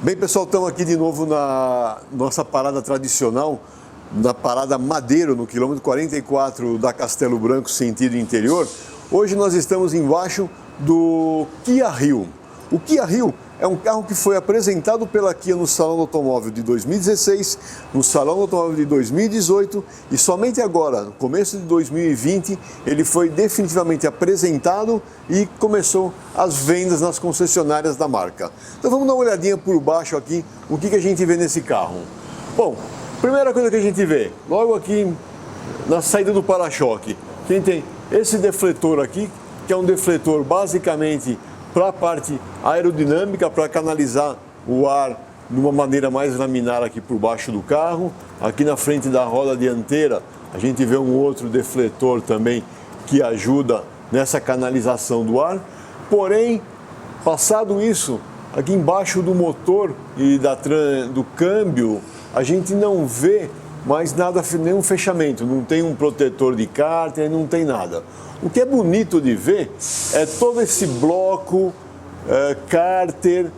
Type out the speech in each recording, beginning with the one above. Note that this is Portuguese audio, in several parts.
Bem, pessoal, estamos aqui de novo na nossa parada tradicional, na parada Madeiro, no quilômetro 44 da Castelo Branco, sentido interior. Hoje nós estamos embaixo do Kia Rio. O Kia Rio é um carro que foi apresentado pela Kia no Salão do Automóvel de 2016, no Salão do Automóvel de 2018 e somente agora, no começo de 2020, ele foi definitivamente apresentado e começou as vendas nas concessionárias da marca. Então vamos dar uma olhadinha por baixo aqui, o que a gente vê nesse carro. Bom, primeira coisa que a gente vê, logo aqui na saída do para-choque, a gente tem esse defletor aqui, que é um defletor basicamente para a parte aerodinâmica, para canalizar o ar de uma maneira mais laminar aqui por baixo do carro. Aqui na frente da roda dianteira a gente vê um outro defletor também que ajuda nessa canalização do ar. Porém, passado isso, aqui embaixo do motor e do câmbio, a gente não vê mais nada, nenhum fechamento, não tem um protetor de cárter, não tem nada. O que é bonito de ver é todo esse bloco, cárter,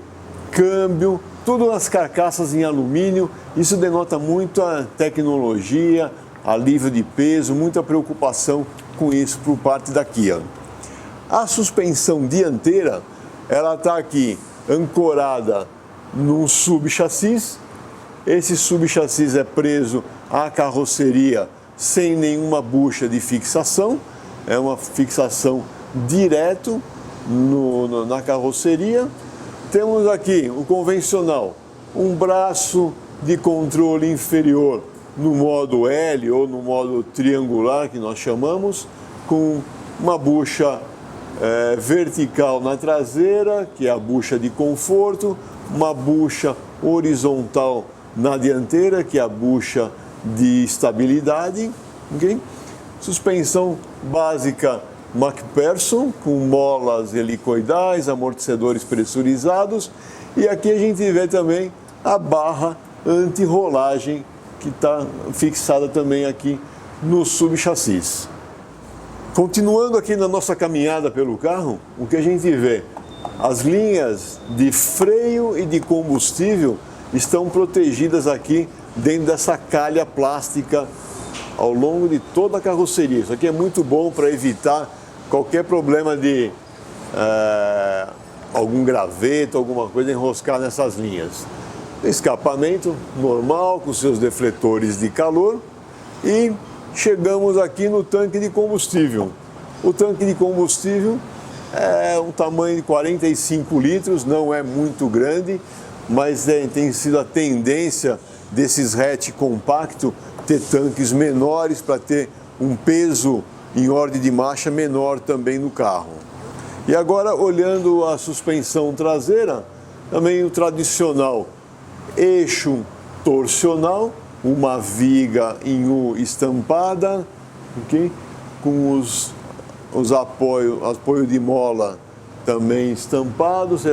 câmbio, tudo nas carcaças em alumínio. Isso denota muita tecnologia, alívio de peso, muita preocupação com isso por parte da Kia. A suspensão dianteira, ela está aqui ancorada num subchassis. Esse subchassis é preso à carroceria sem nenhuma bucha de fixação. É uma fixação direto na carroceria. Temos aqui o convencional, um braço de controle inferior no modo L ou no modo triangular, que nós chamamos, com uma bucha vertical na traseira, que é a bucha de conforto, uma bucha horizontal na dianteira, que é a bucha de estabilidade, okay? Suspensão básica MacPherson, com molas helicoidais, amortecedores pressurizados, e aqui a gente vê também a barra anti-rolagem, que está fixada também aqui no subchassis. Continuando aqui na nossa caminhada pelo carro, o que a gente vê? As linhas de freio e de combustível estão protegidas aqui dentro dessa calha plástica ao longo de toda a carroceria. Isso aqui é muito bom para evitar qualquer problema de algum graveto, alguma coisa enroscar nessas linhas. Escapamento normal, com seus defletores de calor, e chegamos aqui no tanque de combustível. O tanque de combustível é um tamanho de 45 litros, não é muito grande, mas tem sido a tendência desses hatch compacto ter tanques menores para ter um peso em ordem de marcha menor também no carro. E agora, olhando a suspensão traseira, também o tradicional eixo torcional, uma viga em U estampada, okay? Com os apoio de mola também estampados.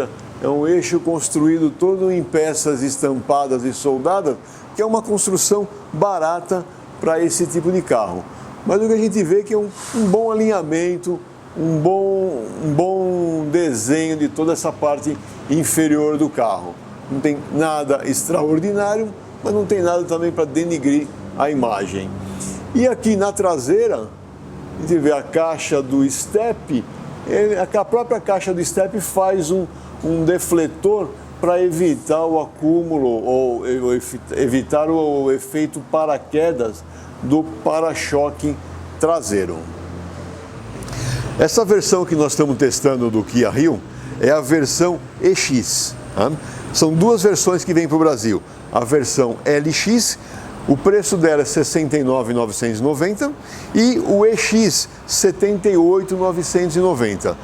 É um eixo construído todo em peças estampadas e soldadas, que é uma construção barata para esse tipo de carro. Mas o que a gente vê é que é um bom alinhamento, um bom desenho de toda essa parte inferior do carro. Não tem nada extraordinário, mas não tem nada também para denigrir a imagem. E aqui na traseira, a gente vê a caixa do step. A própria caixa do step faz um defletor para evitar o acúmulo ou evitar o efeito paraquedas do para-choque traseiro. Essa versão que nós estamos testando do Kia Rio é a versão EX. Tá? São duas versões que vêm para o Brasil. A versão LX, o preço dela é R$ 69.990 e o EX R$ 78.990.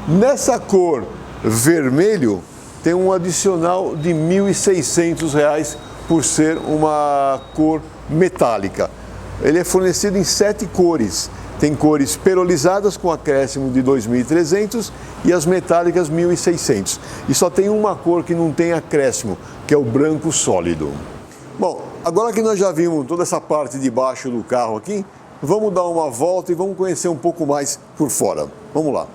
Nessa cor vermelho tem um adicional de R$ 1.600 por ser uma cor metálica. Ele é fornecido em 7 cores. Tem cores perolizadas com acréscimo de 2.300 e as metálicas 1.600. E só tem uma cor que não tem acréscimo, que é o branco sólido. Bom, agora que nós já vimos toda essa parte de baixo do carro aqui, vamos dar uma volta e vamos conhecer um pouco mais por fora. Vamos lá.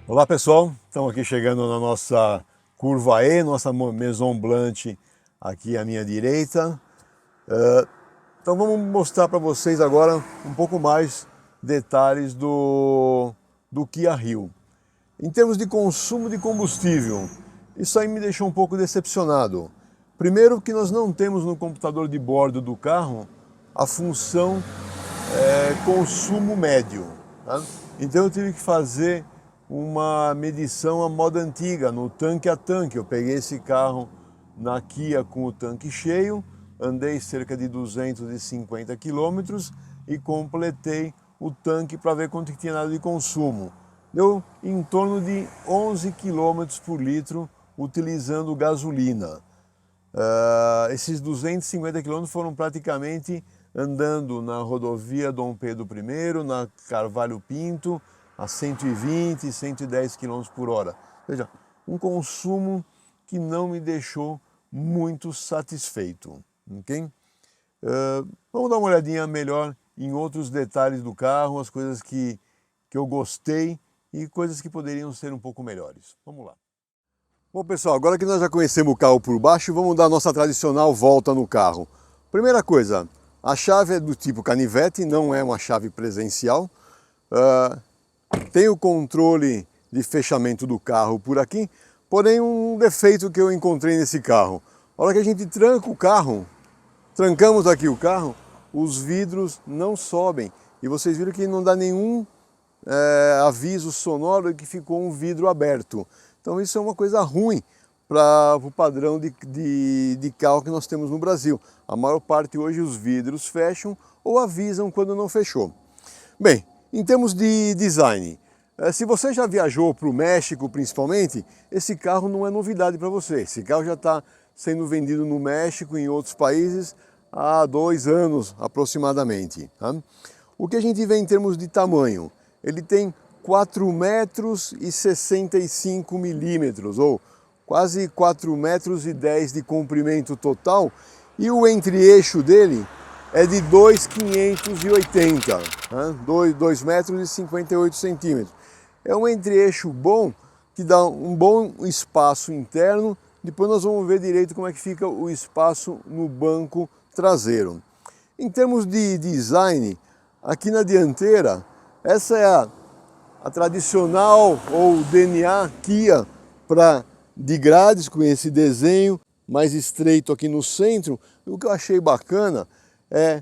Olá pessoal, estamos aqui chegando na nossa curva E, nossa Maison Blanche aqui à minha direita. Então vamos mostrar para vocês agora um pouco mais detalhes do Kia Rio. Em termos de consumo de combustível, isso aí me deixou um pouco decepcionado. Primeiro que nós não temos no computador de bordo do carro a função consumo médio. Tá? Então eu tive que fazer uma medição à moda antiga, no tanque a tanque. Eu peguei esse carro na Kia com o tanque cheio, andei cerca de 250 quilômetros e completei o tanque para ver quanto que tinha dado de consumo. Deu em torno de 11 quilômetros por litro utilizando gasolina. Esses 250 quilômetros foram praticamente andando na rodovia Dom Pedro I, na Carvalho Pinto, a 120, 110 km por hora. Ou seja, um consumo que não me deixou muito satisfeito. Okay? Vamos dar uma olhadinha melhor em outros detalhes do carro, as coisas que eu gostei e coisas que poderiam ser um pouco melhores. Vamos lá. Bom pessoal, agora que nós já conhecemos o carro por baixo, vamos dar a nossa tradicional volta no carro. Primeira coisa, a chave é do tipo canivete, não é uma chave presencial. Tem o controle de fechamento do carro por aqui, porém um defeito que eu encontrei nesse carro. A hora que a gente tranca o carro, trancamos aqui o carro, os vidros não sobem. E vocês viram que não dá nenhum aviso sonoro que ficou um vidro aberto. Então isso é uma coisa ruim para o padrão de carro que nós temos no Brasil. A maior parte hoje os vidros fecham ou avisam quando não fechou. Bem, em termos de design, se você já viajou para o México principalmente, esse carro não é novidade para você. Esse carro já está sendo vendido no México e em outros países há 2 anos aproximadamente. Tá? O que a gente vê em termos de tamanho? Ele tem 4,65 metros, ou quase 4,10 metros de comprimento total, e o entre-eixo dele é de 2,580, né? 2 metros e 58 centímetros. É um entre-eixo bom, que dá um bom espaço interno. Depois nós vamos ver direito como é que fica o espaço no banco traseiro. Em termos de design, aqui na dianteira, essa é a tradicional ou DNA Kia de grades, com esse desenho mais estreito aqui no centro. O que eu achei bacana é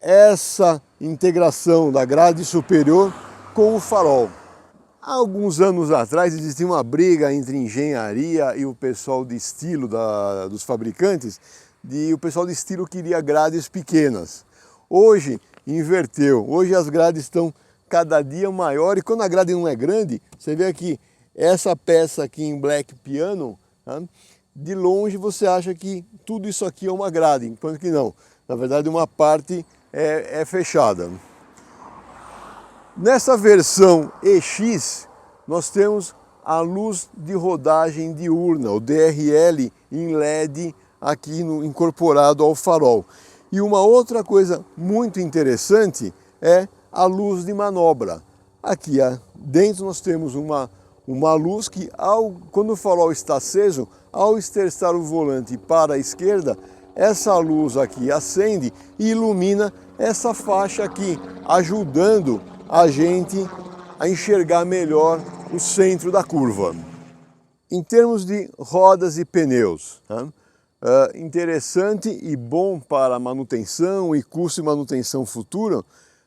essa integração da grade superior com o farol. Há alguns anos atrás existia uma briga entre engenharia e o pessoal de estilo dos fabricantes, o pessoal de estilo queria grades pequenas. Hoje inverteu, hoje as grades estão cada dia maior, e quando a grade não é grande, você vê aqui essa peça aqui em black piano, tá? De longe você acha que tudo isso aqui é uma grade, enquanto que não. Na verdade, uma parte é fechada. Nessa versão EX, nós temos a luz de rodagem diurna, o DRL em LED aqui incorporado ao farol. E uma outra coisa muito interessante é a luz de manobra. Aqui dentro nós temos uma luz que, quando o farol está aceso, ao esterçar o volante para a esquerda, essa luz aqui acende e ilumina essa faixa aqui, ajudando a gente a enxergar melhor o centro da curva. Em termos de rodas e pneus, tá? Interessante e bom para manutenção e custo de manutenção futura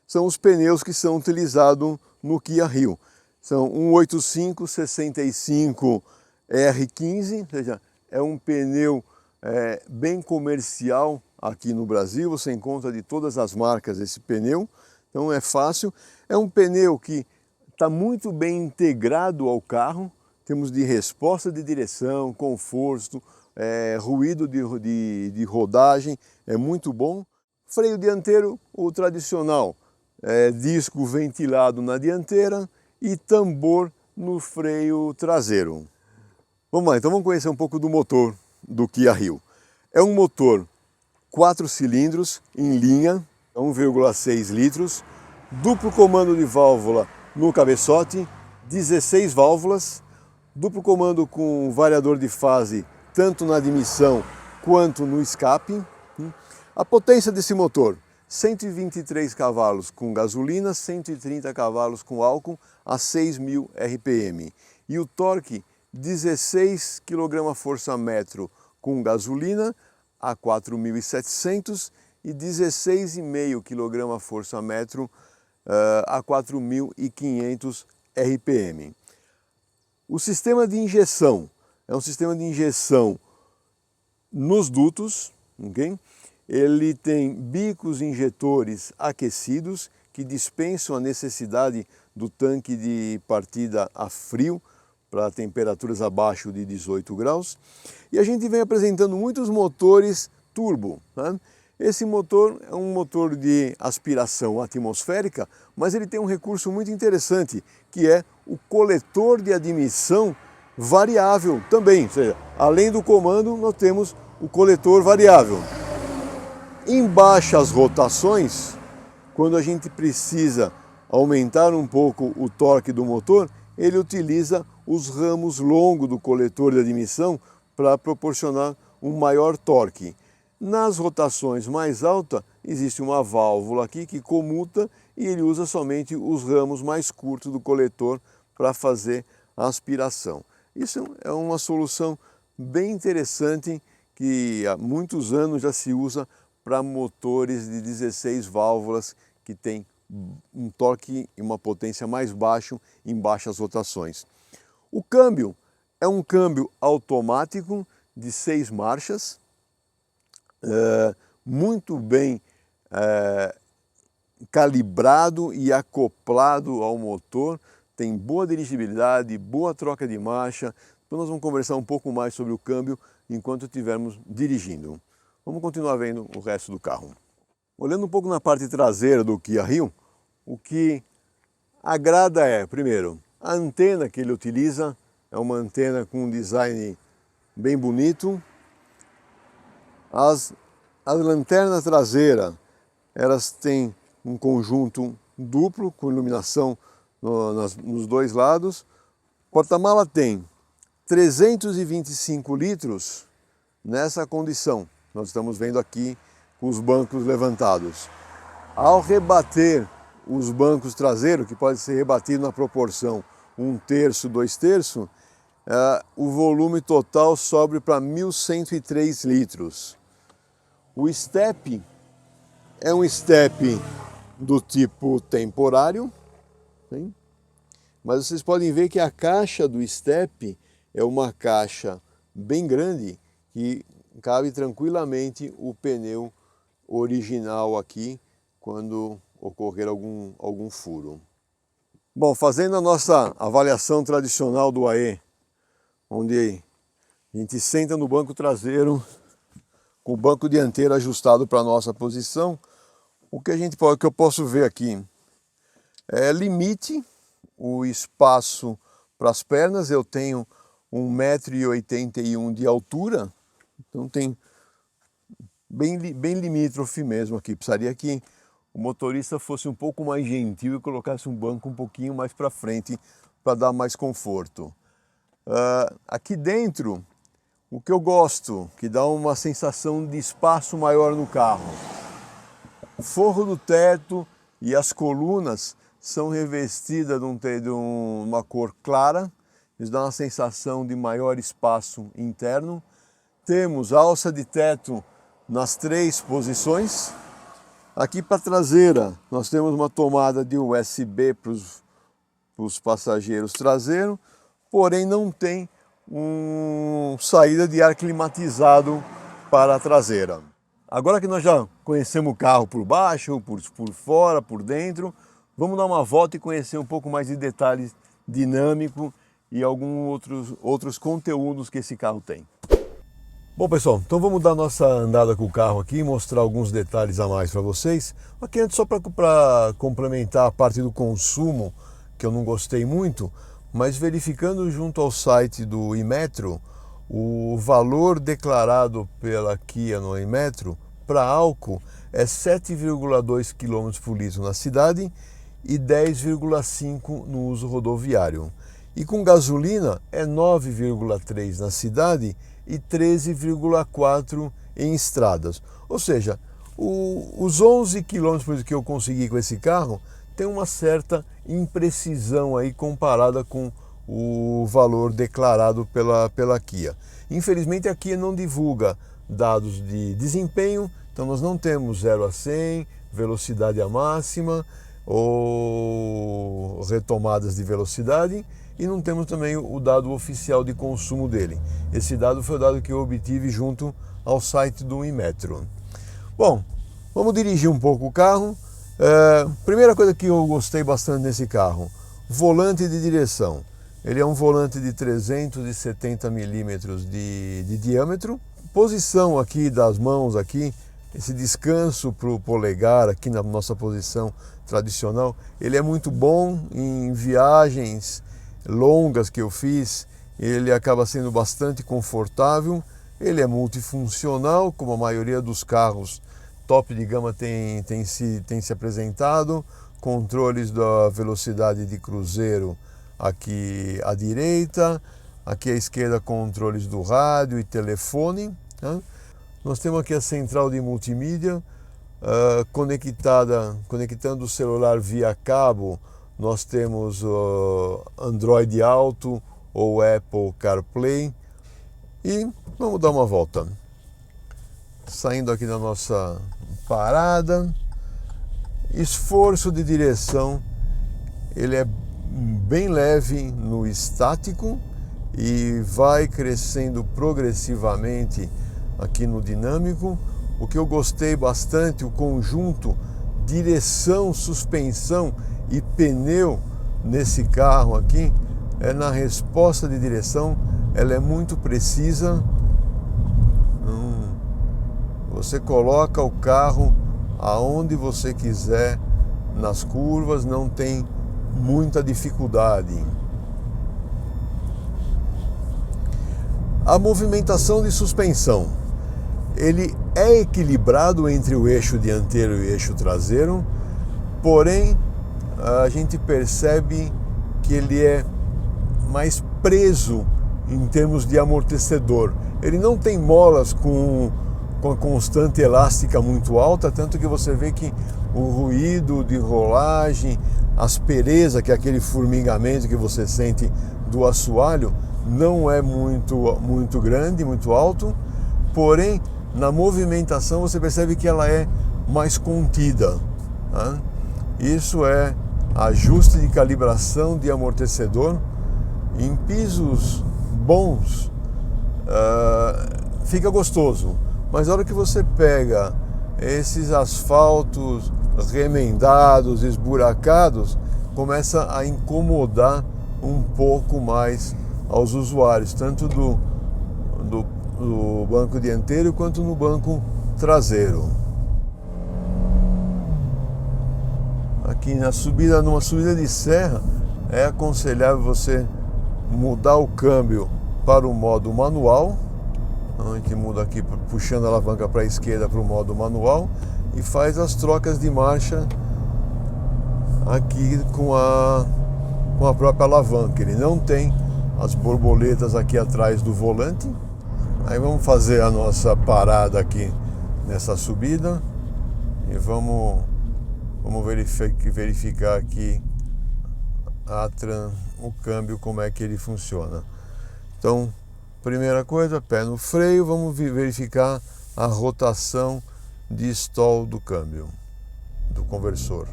são os pneus que são utilizados no Kia Rio. São 185/65 R15, ou seja, é um pneu bem comercial aqui no Brasil. Você encontra de todas as marcas esse pneu, então é fácil. É um pneu que está muito bem integrado ao carro, temos de resposta de direção, conforto, ruído de rodagem, é muito bom. Freio dianteiro, o tradicional, disco ventilado na dianteira e tambor no freio traseiro. Vamos lá, então vamos conhecer um pouco do motor do Kia Rio. É um motor 4 cilindros em linha, 1,6 litros, duplo comando de válvula no cabeçote, 16 válvulas, duplo comando com variador de fase tanto na admissão quanto no escape. A potência desse motor, 123 cavalos com gasolina, 130 cavalos com álcool a 6.000 RPM. E o torque, 16 kgfm com gasolina a 4.700 e 16,5 kgfm a 4.500 RPM. O sistema de injeção é um sistema de injeção nos dutos, okay? Ele tem bicos injetores aquecidos que dispensam a necessidade do tanque de partida a frio para temperaturas abaixo de 18 graus. E a gente vem apresentando muitos motores turbo, né? Esse motor é um motor de aspiração atmosférica, mas ele tem um recurso muito interessante, que é o coletor de admissão variável também. Ou seja, além do comando, nós temos o coletor variável. Em baixas rotações, quando a gente precisa aumentar um pouco o torque do motor, ele utiliza os ramos longos do coletor de admissão para proporcionar um maior torque. Nas rotações mais altas, existe uma válvula aqui que comuta e ele usa somente os ramos mais curtos do coletor para fazer a aspiração. Isso é uma solução bem interessante que há muitos anos já se usa para motores de 16 válvulas que tem um torque e uma potência mais baixo em baixas rotações. O câmbio é um câmbio automático de 6 marchas, muito bem calibrado e acoplado ao motor, tem boa dirigibilidade, boa troca de marcha. Então nós vamos conversar um pouco mais sobre o câmbio enquanto estivermos dirigindo. Vamos continuar vendo o resto do carro. Olhando um pouco na parte traseira do Kia Rio, o que agrada é, primeiro, a antena que ele utiliza, é uma antena com um design bem bonito. As lanternas traseiras, elas têm um conjunto duplo com iluminação nos dois lados. O porta-mala tem 325 litros nessa condição. Nós estamos vendo aqui com os bancos levantados. Ao rebater os bancos traseiros, que pode ser rebatido na proporção 1/3, 2/3, o volume total sobe para 1.103 litros. O step é um step do tipo temporário, hein? Mas vocês podem ver que a caixa do step é uma caixa bem grande que cabe tranquilamente o pneu original aqui quando ocorrer algum furo. Bom, fazendo a nossa avaliação tradicional do AE, onde a gente senta no banco traseiro com o banco dianteiro ajustado para a nossa posição, o que eu posso ver aqui é limite o espaço para as pernas. Eu tenho 1,81 m de altura, então tem bem limítrofe mesmo aqui. Precisaria que o motorista fosse um pouco mais gentil e colocasse um banco um pouquinho mais para frente para dar mais conforto. Aqui dentro, o que eu gosto, que dá uma sensação de espaço maior no carro. O forro do teto e as colunas são revestidas de uma cor clara, isso dá uma sensação de maior espaço interno. Temos alça de teto nas 3 posições. Aqui para a traseira nós temos uma tomada de USB para os passageiros traseiros, porém não tem saída de ar climatizado para a traseira. Agora que nós já conhecemos o carro por baixo, por fora, por dentro, vamos dar uma volta e conhecer um pouco mais de detalhes dinâmicos e alguns outros conteúdos que esse carro tem. Bom pessoal, então vamos dar nossa andada com o carro aqui e mostrar alguns detalhes a mais para vocês. Aqui antes só para complementar a parte do consumo, que eu não gostei muito, mas verificando junto ao site do Inmetro, o valor declarado pela Kia no Inmetro para álcool é 7,2 km por litro na cidade e 10,5 no uso rodoviário. E com gasolina é 9,3 na cidade e 13,4 em estradas. Ou seja, os 11 km que eu consegui com esse carro tem uma certa imprecisão aí comparada com o valor declarado pela Kia. Infelizmente a Kia não divulga dados de desempenho, então nós não temos 0 a 100, velocidade à máxima ou retomadas de velocidade, e não temos também o dado oficial de consumo dele. Esse dado foi o dado que eu obtive junto ao site do Inmetro. Bom, vamos dirigir um pouco o carro. Primeira coisa que eu gostei bastante nesse carro, volante de direção. Ele é um volante de 370 milímetros de diâmetro. Posição aqui das mãos, aqui, esse descanso para o polegar aqui na nossa posição tradicional, ele é muito bom em viagens longas que eu fiz, ele acaba sendo bastante confortável, ele é multifuncional, como a maioria dos carros top de gama tem se apresentado, controles da velocidade de cruzeiro aqui à direita, aqui à esquerda controles do rádio e telefone. Nós temos aqui a central de multimídia, conectando o celular via cabo. Nós temos Android Auto ou Apple CarPlay. E vamos dar uma volta. Saindo aqui da nossa parada. Esforço de direção, ele é bem leve no estático e vai crescendo progressivamente aqui no dinâmico. O que eu gostei bastante, o conjunto direção, suspensão e pneu nesse carro aqui, é na resposta de direção, ela é muito precisa. Você coloca o carro aonde você quiser nas curvas, não tem muita dificuldade. A movimentação de suspensão, ele é equilibrado entre o eixo dianteiro e o eixo traseiro, porém a gente percebe que ele é mais preso em termos de amortecedor. Ele não tem molas com a constante elástica muito alta, tanto que você vê que o ruído de rolagem, aspereza, que é aquele formigamento que você sente do assoalho, não é muito grande, muito alto, porém na movimentação você percebe que ela é mais contida. Isso é ajuste de calibração de amortecedor. Em pisos bons fica gostoso, mas na hora que você pega esses asfaltos remendados, esburacados, começa a incomodar um pouco mais aos usuários, tanto do banco dianteiro quanto no banco traseiro. Aqui numa subida de serra, é aconselhável você mudar o câmbio para o modo manual. A gente muda aqui puxando a alavanca para a esquerda para o modo manual e faz as trocas de marcha aqui com a própria alavanca. Ele não tem as borboletas aqui atrás do volante. Aí vamos fazer a nossa parada aqui nessa subida e vamos verificar aqui o câmbio, como é que ele funciona. Então, primeira coisa, pé no freio, vamos verificar a rotação de stall do câmbio, do conversor.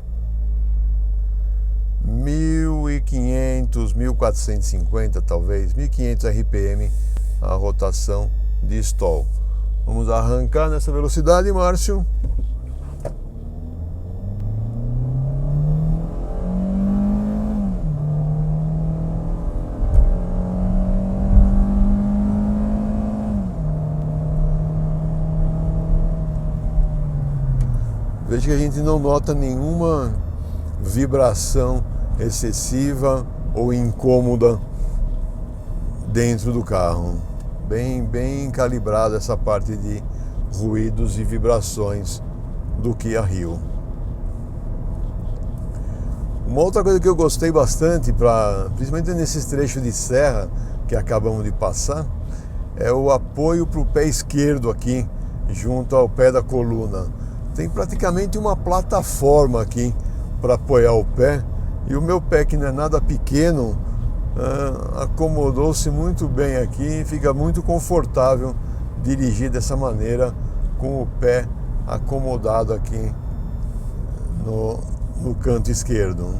1500, 1450 talvez, 1500 RPM a rotação de stall. Vamos arrancar nessa velocidade, Márcio. Veja que a gente não nota nenhuma vibração excessiva ou incômoda dentro do carro. Bem calibrada essa parte de ruídos e vibrações do Kia Rio. Uma outra coisa que eu gostei bastante, principalmente nesses trechos de serra que acabamos de passar, é o apoio para o pé esquerdo aqui, junto ao pé da coluna. Tem praticamente uma plataforma aqui para apoiar o pé, e o meu pé, que não é nada pequeno, acomodou-se muito bem aqui e fica muito confortável dirigir dessa maneira, com o pé acomodado aqui no canto esquerdo.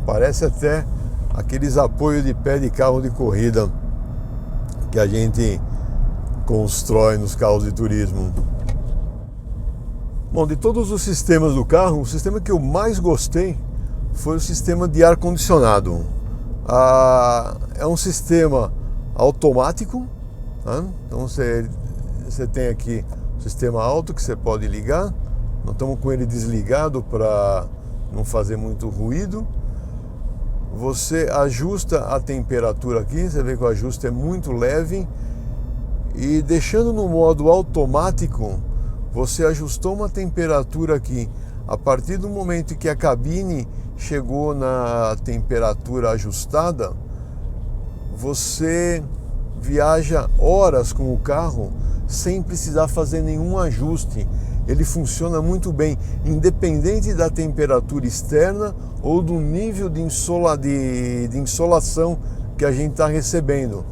Parece até aqueles apoios de pé de carro de corrida que a gente constrói nos carros de turismo. Bom, de todos os sistemas do carro, o sistema que eu mais gostei foi o sistema de ar-condicionado. É um sistema automático, né? Então você tem aqui o sistema alto que você pode ligar. Nós estamos com ele desligado para não fazer muito ruído. Você ajusta a temperatura aqui, você vê que o ajuste é muito leve, e deixando no modo automático, você ajustou uma temperatura aqui. A partir do momento que a cabine chegou na temperatura ajustada, você viaja horas com o carro sem precisar fazer nenhum ajuste. Ele funciona muito bem, independente da temperatura externa ou do nível de insolação que a gente está recebendo.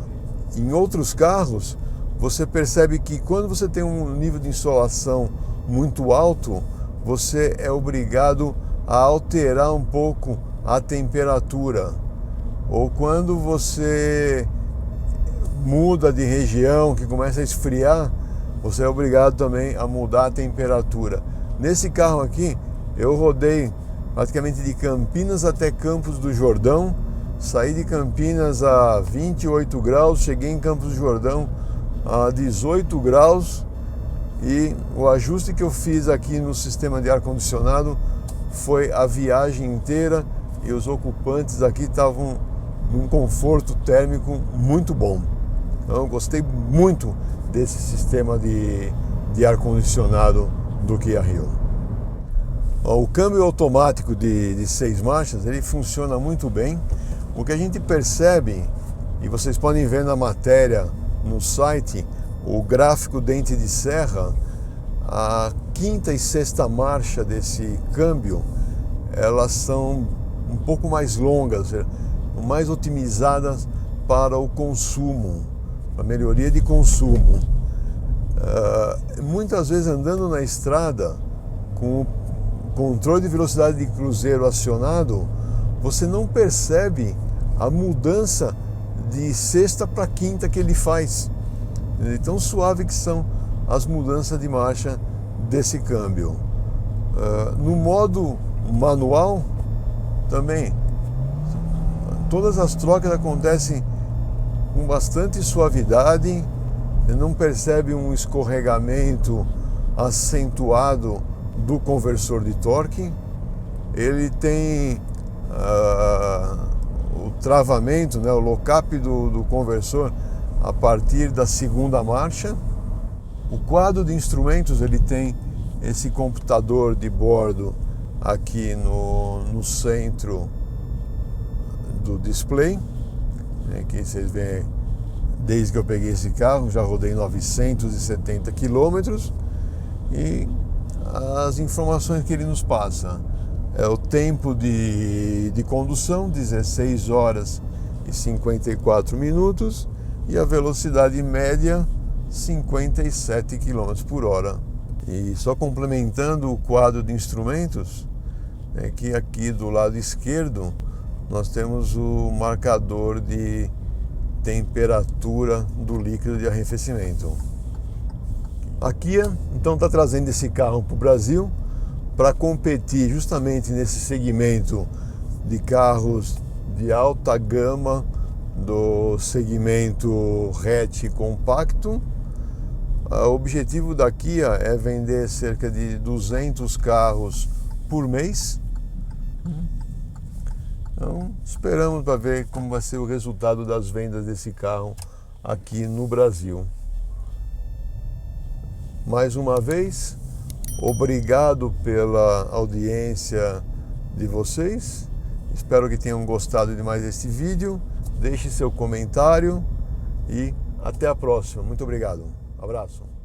Em outros carros, você percebe que quando você tem um nível de insolação muito alto, você é obrigado a alterar um pouco a temperatura. Ou quando você muda de região, que começa a esfriar, você é obrigado também a mudar a temperatura. Nesse carro aqui, eu rodei praticamente de Campinas até Campos do Jordão, saí de Campinas a 28 graus, cheguei em Campos do Jordão a 18 graus, e o ajuste que eu fiz aqui no sistema de ar-condicionado foi a viagem inteira, e os ocupantes aqui estavam num conforto térmico muito bom. Então eu gostei muito desse sistema de ar-condicionado do Kia Rio. O câmbio automático de 6 marchas, ele funciona muito bem. O que a gente percebe, e vocês podem ver na matéria no site, o gráfico dente de serra, a quinta e sexta marcha desse câmbio, elas são um pouco mais longas, mais otimizadas para o consumo, para a melhoria de consumo. Muitas vezes andando na estrada com o controle de velocidade de cruzeiro acionado, você não percebe a mudança de sexta para quinta que ele faz. De tão suave que são as mudanças de marcha desse câmbio. No modo manual também, todas as trocas acontecem com bastante suavidade, você não percebe um escorregamento acentuado do conversor de torque. Ele tem o travamento, né, o lock-up do conversor a partir da segunda marcha. O quadro de instrumentos, ele tem esse computador de bordo aqui no centro do display, que vocês veem, desde que eu peguei esse carro, já rodei 970 quilômetros, e as informações que ele nos passa é o tempo de condução, 16 horas e 54 minutos, e a velocidade média, 57 km por hora. E só complementando o quadro de instrumentos, é que aqui do lado esquerdo nós temos o marcador de temperatura do líquido de arrefecimento. A Kia então está trazendo esse carro para o Brasil para competir justamente nesse segmento de carros de alta gama, do segmento hatch compacto. O objetivo da Kia é vender cerca de 200 carros por mês. Então esperamos para ver como vai ser o resultado das vendas desse carro aqui no Brasil. Mais uma vez, obrigado pela audiência de vocês. Espero que tenham gostado de mais este vídeo. Deixe seu comentário e até a próxima. Muito obrigado. Abraço.